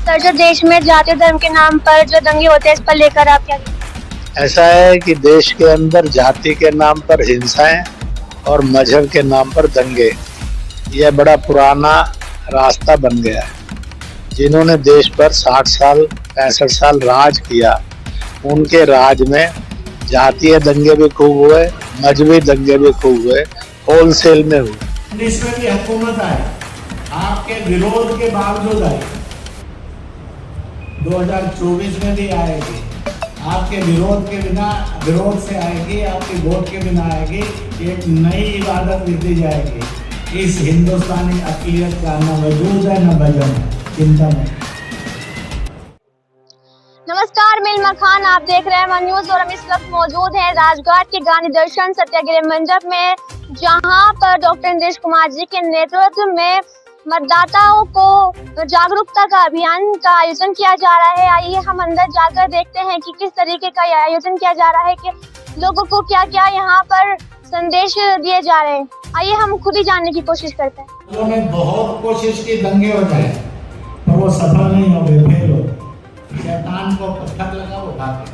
Sir, जो देश में जातीय धर्म के नाम पर जो दंगे होते हैं, इस पर लेकर आप क्या कहते हैं? ऐसा है कि देश के अंदर जाति के नाम पर हिंसाएं और मजहब के नाम पर दंगे, यह बड़ा पुराना रास्ता बन गया है। जिन्होंने देश पर 60 साल 65 साल राज किया, उनके राज में जातीय दंगे भी खूब हुए, मजहबी दंगे भी खूब हुए, होलसेल में हुए। देश में भी हुकूमत आए, आपके विरोध के बावजूद आए, 2024 में भी आएगी, आपके विरोध के बिना, विरोध से आएगी, आपके वोट के बिना आएगी। एक नई इबादत लिखी जाएगी। इस हिंदुस्तानी अक़लियत का न वजूद है न वजन है, चिंता नहीं। नमस्कार, मैं इल्मा खान, आप देख रहे हैं वन न्यूज और हम इस वक्त मौजूद हैं राजघाट के गांधी दर्शन सत्याग्रह मंडप में, जहां पर डॉक्टर इंद्रेश कुमार जी के नेतृत्व में मतदाताओं को जागरूकता का अभियान का आयोजन किया जा रहा है। आइए हम अंदर जाकर देखते हैं कि किस तरीके का यह आयोजन किया जा रहा है, कि लोगों को क्या क्या यहाँ पर संदेश दिए जा रहे हैं। आइए हम खुद ही जानने की कोशिश करते हैं। उन्होंने बहुत कोशिश की दंगे हो जाए, पर वो सफल नहीं हो गए, फेल हो गए। शैतान को पत्थर लगा उठा के।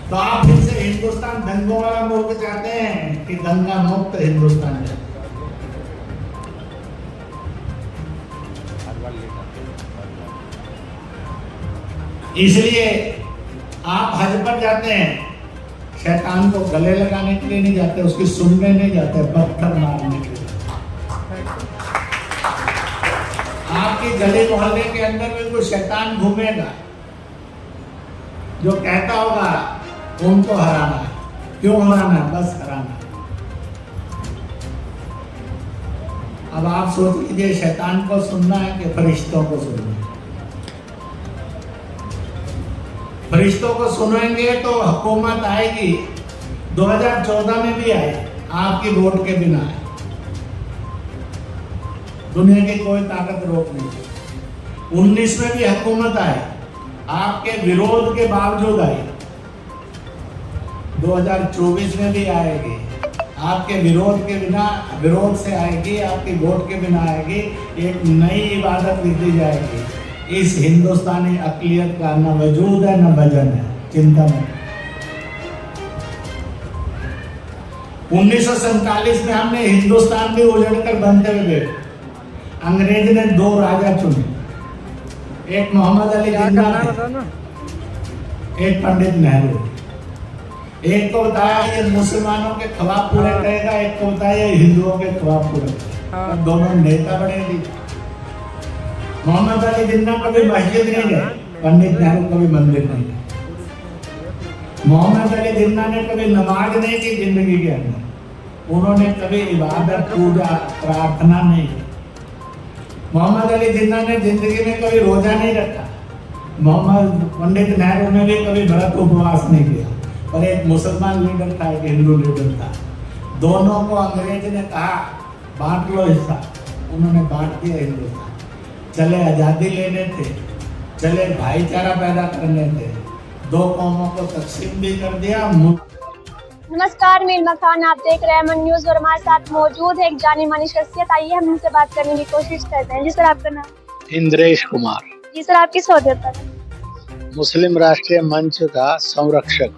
तो आप फिर से हिंदुस्तान दंगों वाला मुल्क चाहते हैं कि दंगा मुक्त हिंदुस्तान है। इसलिए आप हज पर जाते हैं, शैतान को गले लगाने के लिए नहीं जाते, उसकी सुनने नहीं जाते, पत्थर मारने के लिए। आपके गली मोहल्ले के अंदर में कोई शैतान घूमेगा जो कहता होगा उनको हराना है। क्यों हराना है? बस हराना है। अब आप सोच लीजिए, शैतान को सुनना है कि फरिश्तों को सुनना है? फरिश्तों को सुनेंगे तो हुकूमत आएगी। 2014 में भी आई, आपकी वोट के बिना आई। दुनिया की कोई ताकत रोक नहीं सकती। 19 में भी हुकूमत आई, आपके विरोध के बावजूद आई। 2024 में भी आएगी, आपके विरोध के बिना, विरोध से आएगी, आपके वोट के बिना आएगी। एक नई इबादत लिखी जाएगी। इस हिंदुस्तानी अक़लियत का न वजूद है न वजन है, चिंता नहीं। 1947 में हमने हिंदुस्तान भी उजड़कर बनते हुए गए। अंग्रेज ने 2 राजा चुने, एक मोहम्मद अली जिन्ना थे, एक पंडित नेहरू। एक को बताया ये मुसलमानों के ख्वाब पूरे करेगा, एक को बताया ये हिंदुओं के ख्वाब पूरे करेगा। दोनों नेता बने थे। मोहम्मद अली जिन्ना कभी मस्जिद नहीं गए, पंडित नेहरू कभी मंदिर नहीं गए। मोहम्मद अली जिन्ना ने कभी नमाज नहीं की जिंदगी के अंदर, उन्होंने कभी इबादत, पूजा, प्रार्थना नहीं की। मोहम्मद अली जिन्ना ने जिंदगी में कभी रोजा नहीं रखा। पंडित नेहरू ने भी कभी व्रत उपवास नहीं किया। पर एक मुसलमान लीडर था, एक हिंदू लीडर था। दोनों को अंग्रेज ने कहा बांट लो हिस्सा, उन्होंने बांट दिया हिंदुस्तान। चले आज़ादी लेने थे, चले भाईचारा पैदा करने थे, 2 कौमों को तकसीम भी कर दिया। नमस्कार, मैं इल्मा खान, आप देख रहे हैं वन न्यूज और हमारे साथ मौजूद है एक जानी मानी शख्सियत। आइए हम इनसे बात करने की कोशिश करते हैं। जी सर, आपका नाम? इंद्रेश कुमार। जी सर, आप किस ओहदे पर? मुस्लिम राष्ट्रीय मंच का संरक्षक।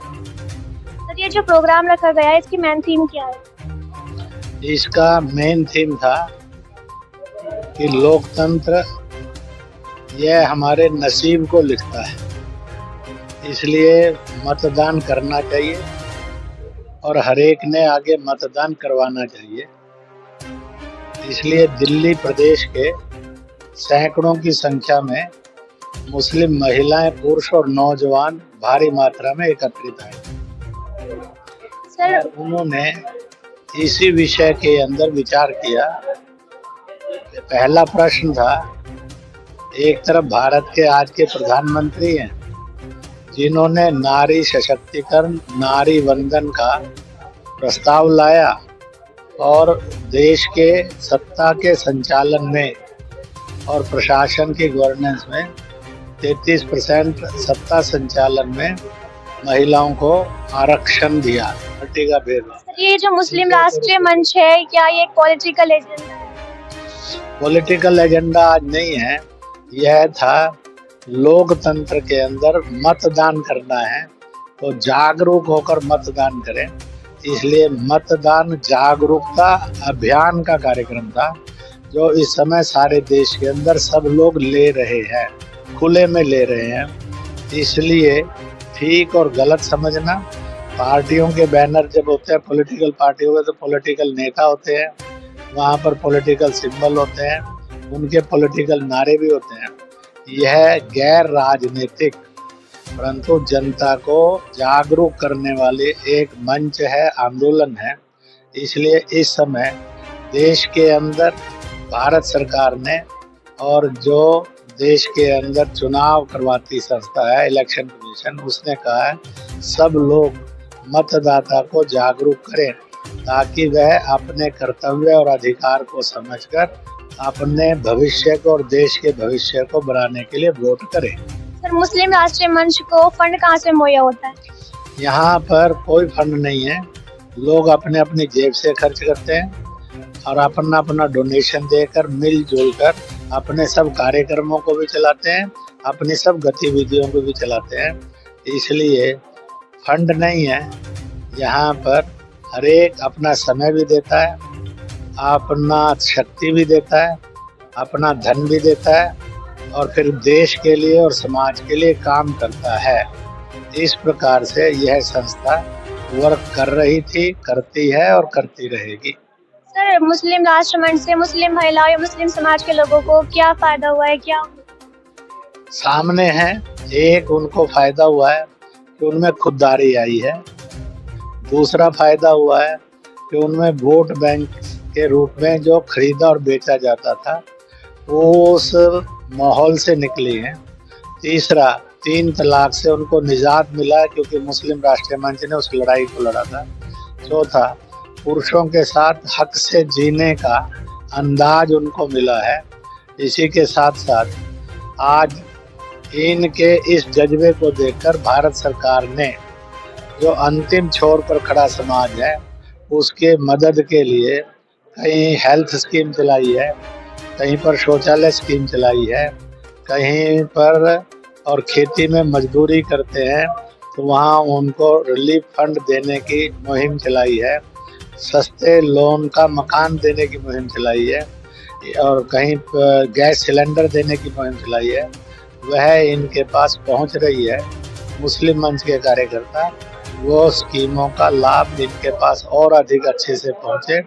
सर, ये जो प्रोग्राम रखा गया है, इसकी मेन थीम क्या है? इसका मेन थीम था कि लोकतंत्र यह हमारे नसीब को लिखता है, इसलिए मतदान करना चाहिए और हर एक ने आगे मतदान करवाना चाहिए। इसलिए दिल्ली प्रदेश के सैकड़ों की संख्या में मुस्लिम महिलाएं, पुरुष और नौजवान भारी मात्रा में एकत्रित आए। सर, उन्होंने इसी विषय के अंदर विचार किया। पहला प्रश्न था, एक तरफ भारत के आज के प्रधानमंत्री हैं जिन्होंने नारी सशक्तिकरण, नारी वंदन का प्रस्ताव लाया और देश के सत्ता के संचालन में और प्रशासन की गवर्नेंस में 33% सत्ता संचालन में महिलाओं को आरक्षण दिया। का भेदभाव। ये जो मुस्लिम राष्ट्रीय मंच है, क्या ये पॉलिटिकल एजेंडा है? पॉलिटिकल एजेंडा आज नहीं है, यह था लोकतंत्र के अंदर मतदान करना है तो जागरूक होकर मतदान करें। इसलिए मतदान जागरूकता अभियान का कार्यक्रम था जो इस समय सारे देश के अंदर सब लोग ले रहे हैं, खुले में ले रहे हैं। इसलिए ठीक और गलत समझना, पार्टियों के बैनर जब होते हैं पॉलिटिकल पार्टियों के तो पॉलिटिकल नेता होते हैं, वहाँ पर पॉलिटिकल सिंबल होते हैं, उनके पॉलिटिकल नारे भी होते हैं। यह गैर राजनीतिक परंतु जनता को जागरूक करने वाले एक मंच है, आंदोलन है। इसलिए इस समय देश के अंदर भारत सरकार ने और जो देश के अंदर चुनाव करवाती संस्था है इलेक्शन कमीशन, उसने कहा है सब लोग मतदाता को जागरूक करें ताकि वह अपने कर्तव्य और अधिकार को समझकर अपने भविष्य को और देश के भविष्य को बनाने के लिए वोट करें। सर, मुस्लिम राष्ट्रीय मंच को फंड कहाँ से मुहैया होता है? यहाँ पर कोई फंड नहीं है, लोग अपने अपनी जेब से खर्च करते हैं और अपना अपना डोनेशन देकर मिलजुल कर अपने सब कार्यक्रमों को भी चलाते हैं, अपनी सब गतिविधियों को भी चलाते हैं। इसलिए फंड नहीं है, यहाँ पर हर एक अपना समय भी देता है, अपना शक्ति भी देता है, अपना धन भी देता है और फिर देश के लिए और समाज के लिए काम करता है। इस प्रकार से यह संस्था वर्क कर रही थी, करती है और करती रहेगी। सर, मुस्लिम राष्ट्र मंच से मुस्लिम महिलाओं या मुस्लिम समाज के लोगों को क्या फायदा हुआ है? क्या सामने है, एक उनको फायदा हुआ है कि उनमें खुददारी आई है, दूसरा फायदा हुआ है कि उनमें वोट बैंक के रूप में जो खरीदा और बेचा जाता था वो उस माहौल से निकली है। तीसरा, 3 तलाक से उनको निजात मिला क्योंकि मुस्लिम राष्ट्रीय मंच ने उस लड़ाई को लड़ा था। चौथा, पुरुषों के साथ हक से जीने का अंदाज उनको मिला है। इसी के साथ साथ आज इनके इस जज्बे को देखकर भारत सरकार ने जो अंतिम छोर पर खड़ा समाज है उसके मदद के लिए कहीं हेल्थ स्कीम चलाई है, कहीं पर शौचालय स्कीम चलाई है, कहीं पर और खेती में मजदूरी करते हैं तो वहाँ उनको रिलीफ फंड देने की मुहिम चलाई है, सस्ते लोन का मकान देने की मुहिम चलाई है और कहीं गैस सिलेंडर देने की मुहिम चलाई है। वह इनके पास पहुंच रही है। मुस्लिम मंच के कार्यकर्ता वो स्कीमों का लाभ इनके पास और अधिक अच्छे से पहुंचे,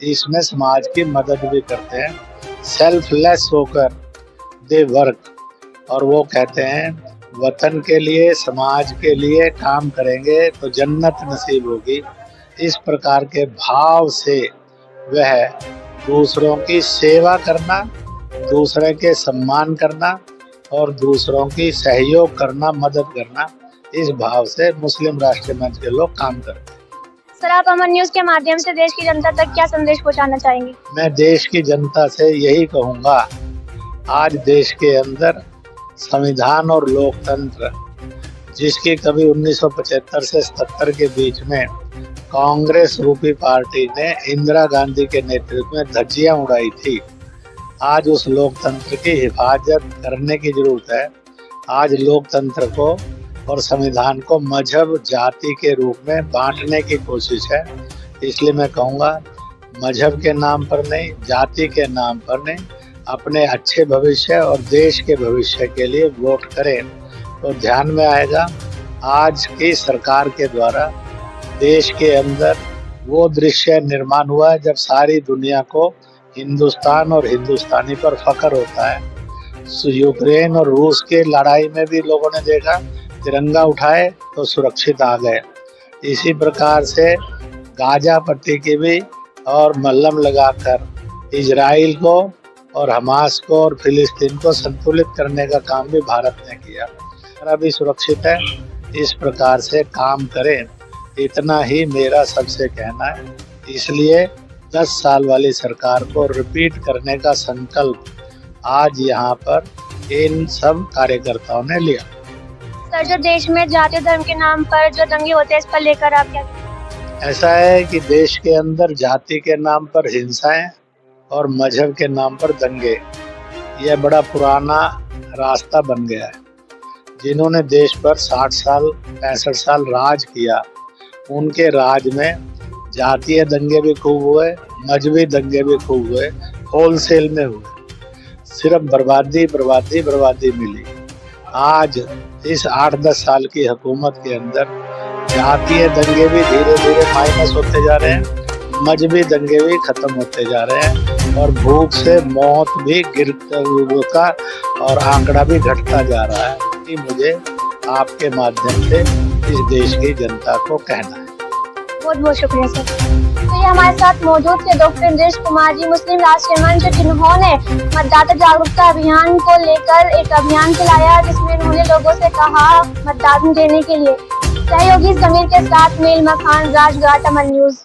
इसमें समाज की मदद भी करते हैं। सेल्फलेस होकर दे वर्क और वो कहते हैं वतन के लिए, समाज के लिए काम करेंगे तो जन्नत नसीब होगी। इस प्रकार के भाव से वह दूसरों की सेवा करना, दूसरे के सम्मान करना और दूसरों की सहयोग करना, मदद करना, इस भाव से मुस्लिम राष्ट्रीय मंच के लोग काम करते हैं। सर, आप अमन न्यूज के माध्यम से देश की जनता तक क्या संदेश पहुंचाना चाहेंगे? मैं देश की जनता से यही कहूँगा, आज देश के अंदर संविधान और लोकतंत्र जिसकी कभी 1975 से 77 के बीच में कांग्रेस रूपी पार्टी ने इंदिरा गांधी के नेतृत्व में धज्जियां उड़ाई थी, आज उस लोकतंत्र की हिफाजत करने की जरूरत है। आज लोकतंत्र को और संविधान को मजहब जाति के रूप में बांटने की कोशिश है। इसलिए मैं कहूँगा मजहब के नाम पर नहीं, जाति के नाम पर नहीं, अपने अच्छे भविष्य और देश के भविष्य के लिए वोट करें तो ध्यान में आएगा। आज की सरकार के द्वारा देश के अंदर वो दृश्य निर्माण हुआ है जब सारी दुनिया को हिंदुस्तान और हिंदुस्तानी पर फख्र होता है। यूक्रेन और रूस के लड़ाई में भी लोगों ने देखा तिरंगा उठाए तो सुरक्षित आ गए। इसी प्रकार से गाजा पट्टी की भी और मल्लम लगाकर इजराइल को और हमास को और फिलिस्तीन को संतुलित करने का काम भी भारत ने किया। अभी सुरक्षित है, इस प्रकार से काम करें, इतना ही मेरा सबसे कहना है। इसलिए 10 साल वाली सरकार को रिपीट करने का संकल्प आज यहाँ पर इन सब कार्यकर्ताओं ने लिया। सर, जो देश में जाति धर्म के नाम पर जो दंगे होते हैं, इस पर लेकर आप क्या? ऐसा है कि देश के अंदर जाति के नाम पर हिंसाएं और मजहब के नाम पर दंगे, यह बड़ा पुराना रास्ता बन गया है। जिन्होंने देश पर 60 साल 65 साल राज किया, उनके राज में जातीय दंगे भी खूब हुए, मजहबी दंगे भी खूब हुए, होलसेल में हुए। सिर्फ बर्बादी बर्बादी बर्बादी मिली। आज इस 8-10 साल की हुकूमत के अंदर जातीय दंगे भी धीरे धीरे माइनस होते जा रहे हैं, मजहबी दंगे भी खत्म होते जा रहे हैं और भूख से मौत भी का और आंकड़ा भी घटता जा रहा है। कि मुझे आपके माध्यम से इस देश की जनता को कहना है। बहुत बहुत शुक्रिया सर। तो ये हमारे साथ मौजूद थे डॉक्टर इंद्रेश कुमार जी, मुस्लिम राष्ट्रीय मंच, जिन्होंने मतदाता जागरूकता अभियान को लेकर एक अभियान चलाया, जिसमें उन्होंने लोगों से कहा मतदान देने के लिए। सहयोगी समीर के साथ मील मखान, राजघाट, अमन न्यूज।